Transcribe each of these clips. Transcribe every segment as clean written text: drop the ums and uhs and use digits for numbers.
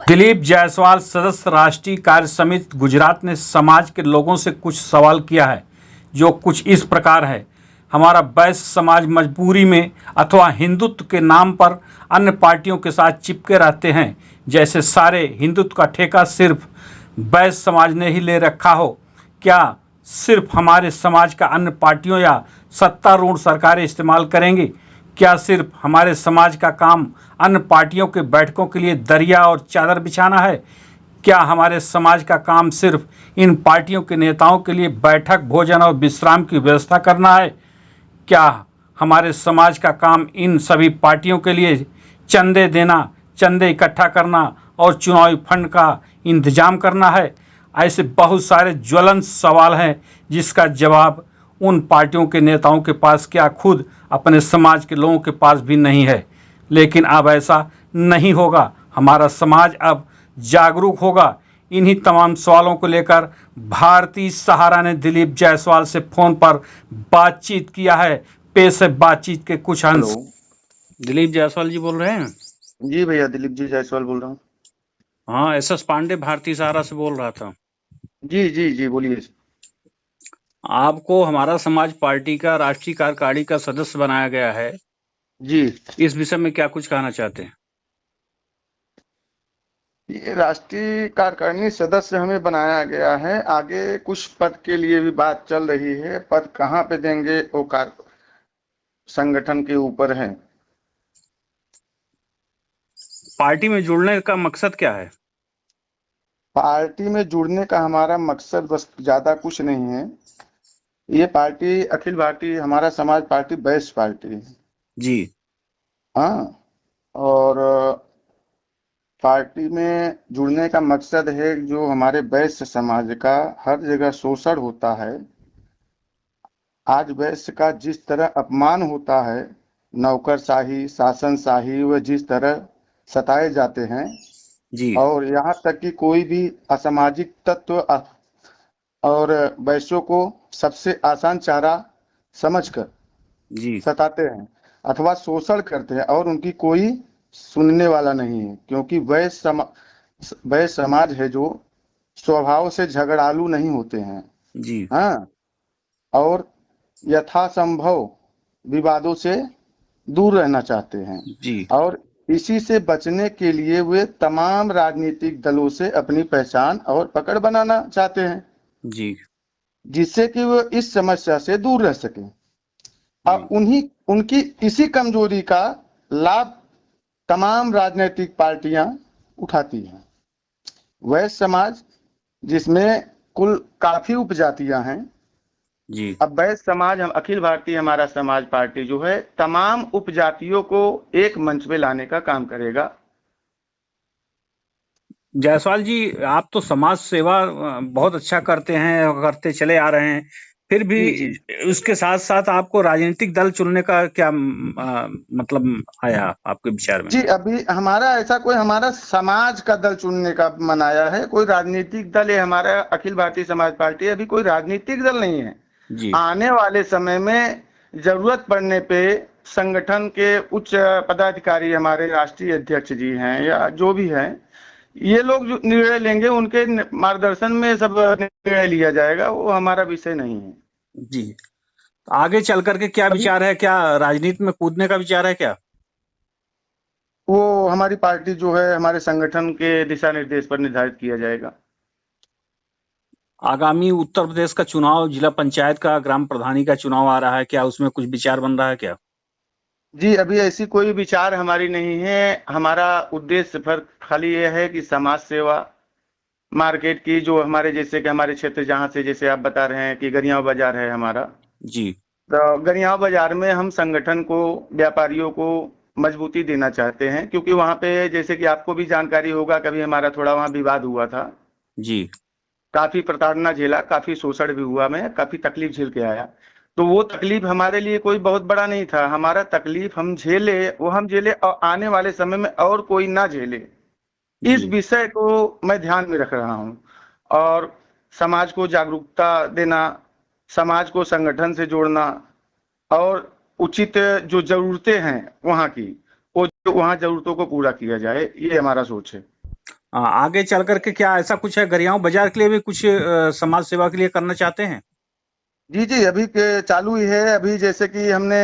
दिलीप जायसवाल सदस्य राष्ट्रीय कार्य समिति गुजरात ने समाज के लोगों से कुछ सवाल किया है, जो कुछ इस प्रकार है। हमारा वैश्य समाज मजबूरी में अथवा हिंदुत्व के नाम पर अन्य पार्टियों के साथ चिपके रहते हैं, जैसे सारे हिंदुत्व का ठेका सिर्फ वैश्य समाज ने ही ले रखा हो। क्या सिर्फ हमारे समाज का अन्य पार्टियों या सत्तारूढ़ सरकारें इस्तेमाल करेंगी? क्या सिर्फ हमारे समाज का काम अन्य पार्टियों के बैठकों के लिए दरिया और चादर बिछाना है? क्या हमारे समाज का काम सिर्फ इन पार्टियों के नेताओं के लिए बैठक, भोजन और विश्राम की व्यवस्था करना है? क्या हमारे समाज का काम इन सभी पार्टियों के लिए चंदे देना, चंदे इकट्ठा करना और चुनावी फंड का इंतजाम करना है? ऐसे बहुत सारे ज्वलंत सवाल हैं जिसका जवाब उन पार्टियों के नेताओं के पास क्या खुद अपने समाज के लोगों के पास भी नहीं है। लेकिन अब ऐसा नहीं होगा। हमारा समाज अब जागरूक होगा। इन्हीं तमाम सवालों को लेकर भारतीय सहारा ने दिलीप जायसवाल से फोन पर बातचीत किया है। पेश है बातचीत के कुछ अंश। दिलीप जायसवाल जी बोल रहे हैं? जी भैया, दिलीप जी जायसवाल बोल रहा हूँ। हाँ, एस पांडे भारतीय सहारा से बोल रहा था। जी जी जी, बोलिए। आपको हमारा समाज पार्टी का राष्ट्रीय कार्यकारिणी का सदस्य बनाया गया है जी। इस विषय में क्या कुछ कहना चाहते हैं? ये राष्ट्रीय कार्यकारिणी सदस्य हमें बनाया गया है। आगे कुछ पद के लिए भी बात चल रही है। पद कहाँ पे देंगे वो संगठन के ऊपर है। पार्टी में जुड़ने का मकसद क्या है? पार्टी में जुड़ने का हमारा मकसद बस ज्यादा कुछ नहीं है। ये पार्टी अखिल भारतीय हमारा समाज पार्टी बेस्ट पार्टी है जी। हाँ। और पार्टी में जुड़ने का मकसद है जो हमारे वैश्य समाज का हर जगह शोषण होता है। आज वैश्य का जिस तरह अपमान होता है, नौकरशाही, शासनशाही, वह जिस तरह सताए जाते हैं जी। और यहाँ तक कि कोई भी असामाजिक तत्व और वैश्यों को सबसे आसान चारा समझकर जी सताते हैं अथवा शोषण करते हैं और उनकी कोई सुनने वाला नहीं है, क्योंकि वैश्य समाज है जो स्वभाव से झगड़ालू नहीं होते हैं। जी। हाँ। और यथासंभव विवादों से दूर रहना चाहते हैं जी। और इसी से बचने के लिए वे तमाम राजनीतिक दलों से अपनी पहचान और पकड़ बनाना चाहते हैं जी। जिससे कि वो इस समस्या से दूर रह सके। और उनकी इसी कमजोरी का लाभ तमाम राजनीतिक पार्टियां उठाती हैं। वैश्य समाज जिसमें कुल काफी उपजातियां हैं जी। अब वैश्य समाज हम अखिल भारतीय हमारा समाज पार्टी जो है तमाम उपजातियों को एक मंच पे लाने का काम करेगा। जायसवाल जी, आप तो समाज सेवा बहुत अच्छा करते हैं और करते चले आ रहे हैं, फिर भी जी जी। उसके साथ साथ आपको राजनीतिक दल चुनने का क्या मतलब आया आपके विचार में? जी, अभी हमारा ऐसा कोई हमारा समाज का दल चुनने का मन आया है। कोई राजनीतिक दल है हमारा अखिल भारतीय समाज पार्टी अभी कोई राजनीतिक दल नहीं है जी। आने वाले समय में जरूरत पड़ने पे संगठन के उच्च पदाधिकारी हमारे राष्ट्रीय अध्यक्ष जी हैं या जो भी हैं, ये लोग जो निर्णय लेंगे उनके मार्गदर्शन में सब निर्णय लिया जाएगा। वो हमारा विषय नहीं है। जी। आगे चल करके क्या विचार है? क्या राजनीति में कूदने का विचार है क्या? वो हमारी पार्टी जो है हमारे संगठन के दिशा निर्देश पर निर्धारित किया जाएगा। आगामी उत्तर प्रदेश का चुनाव, जिला पंचायत का, ग्राम प्रधानी का चुनाव आ रहा है, क्या उसमें कुछ विचार बन रहा है क्या? जी, अभी ऐसी कोई विचार हमारी नहीं है। हमारा उद्देश्य पर खाली ये है कि समाज सेवा, मार्केट की जो हमारे जैसे कि हमारे क्षेत्र जहाँ से जैसे आप बता रहे हैं कि गरियाव बाजार है हमारा, जी। तो गरियाव बाजार में हम संगठन को, व्यापारियों को मजबूती देना चाहते हैं, क्योंकि वहाँ पे जैसे कि आपको भी जानकारी होगा, कभी हमारा थोड़ा वहाँ विवाद हुआ था। जी। काफी प्रताड़ना झेला, काफी शोषण भी हुआ, मैं काफी तकलीफ झेल के आया। तो वो तकलीफ हमारे लिए कोई बहुत बड़ा नहीं था। हमारा तकलीफ हम झेले, वो हम झेले और आने वाले समय में और कोई ना झेले, इस विषय को मैं ध्यान में रख रहा हूँ। और समाज को जागरूकता देना, समाज को संगठन से जोड़ना और उचित जो जरूरतें हैं वहाँ की वहाँ जरूरतों को पूरा किया जाए, ये हमारा सोच है। आगे चल करके क्या ऐसा कुछ है, गरियाओं बाजार के लिए भी कुछ समाज सेवा के लिए करना चाहते हैं? जी जी, अभी के चालू ही है। अभी जैसे कि हमने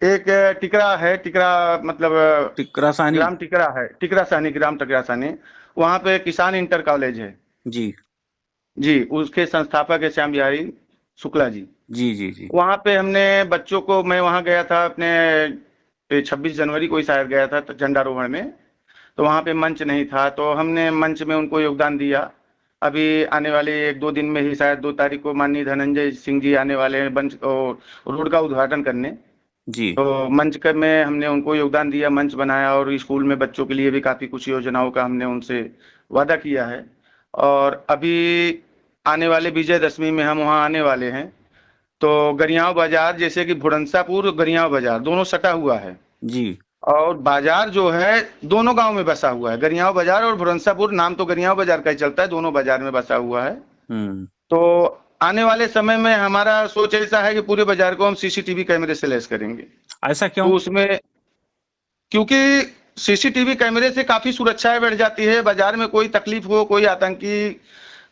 एक टिकरा है, टिकरा मतलब टिकरासानी। ग्राम टिकरा है, टिकरा सानी, ग्राम टिकरा सानी। वहाँ पे किसान इंटर कॉलेज है। जी जी, उसके संस्थापक है श्याम बिहारी शुक्ला जी। जी जी जी। वहाँ पे हमने बच्चों को, मैं वहाँ गया था अपने 26 जनवरी को ही शायद गया था, तो झंडारोहण में। तो वहाँ पे मंच नहीं था, तो हमने मंच में उनको योगदान दिया। अभी आने वाले 1-2 दिन में ही शायद 2 तारीख को माननीय धनंजय सिंह जी आने वाले हैं मंच और रोड का उद्घाटन करने। जी तो मंच कर में हमने उनको योगदान दिया, मंच बनाया, और स्कूल में बच्चों के लिए भी काफी कुछ योजनाओं का हमने उनसे वादा किया है। और अभी आने वाले विजयदशमी में हम वहाँ आने वाले हैं। तो गरियाव बाजार, जैसे कि भुड़नसापुर गरियाव बाजार दोनों सटा हुआ है, जी। और बाजार जो है दोनों गांव में बसा हुआ है। गरियाव बाजार और भुरनसापुर, नाम तो गरियाव बाजार का ही चलता है, दोनों बाजार में बसा हुआ है। हम्म। तो आने वाले समय में हमारा सोच ऐसा है कि पूरे बाजार को हम सीसीटीवी कैमरे से लैस करेंगे। ऐसा क्यों? तो उसमें, क्योंकि सीसीटीवी कैमरे से काफी सुरक्षाएं बढ़ जाती है। बाजार में कोई तकलीफ हो, कोई आतंकी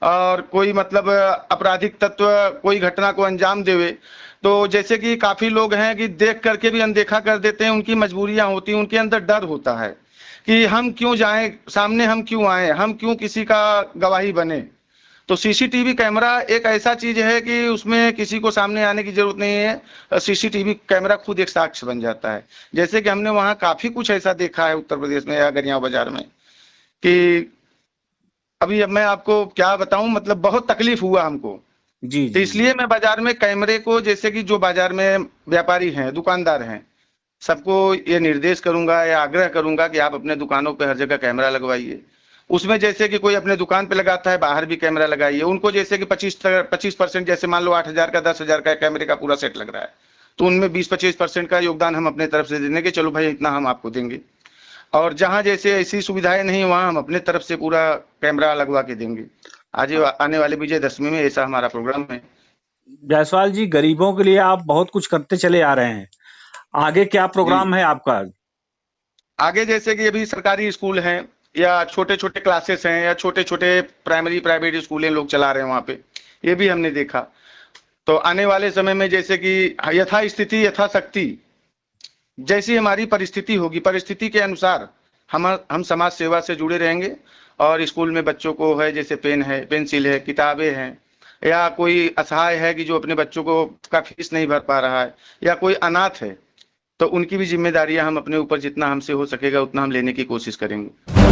और कोई मतलब आपराधिक तत्व कोई घटना को अंजाम देवे, तो जैसे कि काफी लोग हैं कि देख करके भी अनदेखा कर देते हैं। उनकी मजबूरियां होती हैं, उनके अंदर डर होता है कि हम क्यों जाएं सामने, हम क्यों आए, हम क्यों किसी का गवाही बने। तो सीसीटीवी कैमरा एक ऐसा चीज है कि उसमें किसी को सामने आने की जरूरत नहीं है, सीसीटीवी कैमरा खुद एक साक्ष्य बन जाता है। जैसे कि हमने वहाँ काफी कुछ ऐसा देखा है उत्तर प्रदेश में या गरियाव बाजार में, कि अभी अब मैं आपको क्या बताऊं, मतलब बहुत तकलीफ हुआ हमको। जी तो जी इसलिए मैं बाजार में कैमरे को, जैसे कि जो बाजार में व्यापारी हैं, दुकानदार हैं, सबको ये निर्देश करूंगा या आग्रह करूंगा कि आप अपने दुकानों पे हर जगह कैमरा लगवाइए। उसमें जैसे कि कोई अपने दुकान पे लगाता है, बाहर भी कैमरा लगाइए। उनको जैसे कि 25%, जैसे मान लो 8,000 का 10,000 का कैमरे का पूरा सेट लग रहा है, तो उनमें 20-25% का योगदान हम अपने तरफ से देने के, चलो भाई इतना हम आपको देंगे। और जहां जैसे ऐसी सुविधाएं नहीं, वहां हम अपने तरफ से पूरा कैमरा लगवा के देंगे। आज आने वाले विजयदशमी में ऐसा हमारा प्रोग्राम है। जायसवाल जी, गरीबों के लिए आप बहुत कुछ करते चले आ रहे हैं, आगे क्या जी, प्रोग्राम है आपका? आगे जैसे कि अभी सरकारी स्कूल हैं या छोटे छोटे क्लासेस हैं या छोटे छोटे प्राइमरी प्राइवेट स्कूलें लोग चला रहे हैं, वहां पे ये भी हमने देखा। तो आने वाले समय में जैसे कि यथा स्थिति यथा शक्ति, जैसी हमारी परिस्थिति होगी, परिस्थिति के अनुसार हम समाज सेवा से जुड़े रहेंगे। और स्कूल में बच्चों को है, जैसे पेन है, पेंसिल है, किताबें हैं, या कोई असहाय है कि जो अपने बच्चों को का फीस नहीं भर पा रहा है, या कोई अनाथ है, तो उनकी भी जिम्मेदारियां हम अपने ऊपर जितना हमसे हो सकेगा उतना हम लेने की कोशिश करेंगे।